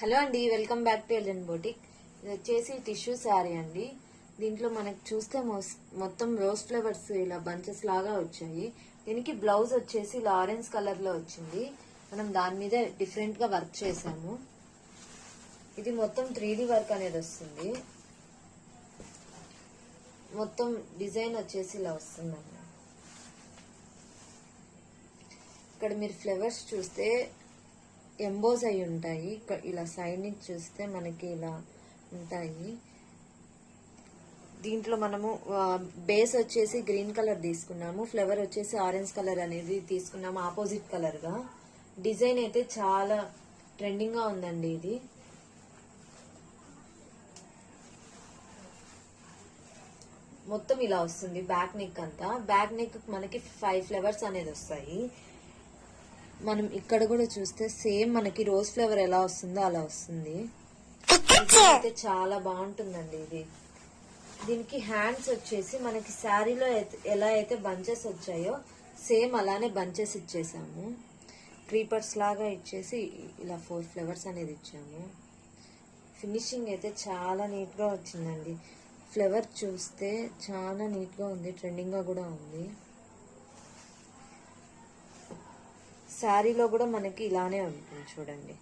Hello అండి, welcome back to LN boutique. ఇది వచ్చేసి టిష్యూ శారీ అండి. దీంట్లో మనకు చూస్తే మొత్తం రోజ్ ఫ్లవర్స్ ఇలా బంచెస్ లాగా వచ్చాయి. దీనికి బ్లౌజ్ వచ్చేసి ఇలా ఆరెంజ్ కలర్ లో వచ్చింది. మనం దాని మీద డిఫరెంట్ గా వర్క్ చేసాము. ఇది మొత్తం 3D వర్క్ అనేది వస్తుంది. మొత్తం డిజైన్ వచ్చేసి ఇలా వస్తుందండి. ఇక్కడ మీరు ఫ్లవర్స్ చూస్తే ఎంబోజ్ అయి ఉంటాయి. ఇలా సైడ్ నుంచి చూస్తే మనకి ఇలా ఉంటాయి. దీంట్లో మనము బేస్ వచ్చేసి గ్రీన్ కలర్ తీసుకున్నాము, ఫ్లవర్ వచ్చేసి ఆరెంజ్ కలర్ అనేది తీసుకున్నాము ఆపోజిట్ కలర్ గా. డిజైన్ అయితే చాలా ట్రెండింగ్ గా ఉందండి. ఇది మొత్తం ఇలా వస్తుంది. బ్యాక్ నెక్ అంతా, బ్యాక్ నెక్ మనకి 5 ఫ్లవర్స్ అనేది వస్తాయి. మనం ఇక్కడ కూడా చూస్తే సేమ్ మనకి రోజ్ ఫ్లవర్ ఎలా వస్తుందో అలా వస్తుంది. అయితే చాలా బాగుంటుందండి ఇది. దీనికి హ్యాండ్స్ వచ్చేసి మనకి శారీలో ఎలా అయితే బంచెస్ వచ్చాయో సేమ్ అలానే బంచెస్ ఇచ్చేసాము. క్రీపర్స్ లాగా ఇచ్చేసి ఇలా 4 ఫ్లవర్స్ అనేది ఇచ్చాము. ఫినిషింగ్ అయితే చాలా నీట్ గా వచ్చిందండి. ఫ్లవర్ చూస్తే చాలా నీట్ గా ఉంది, ట్రెండింగ్ గా కూడా ఉంది. శారీలో కూడా మనకి ఇలానే ఉంటుంది చూడండి.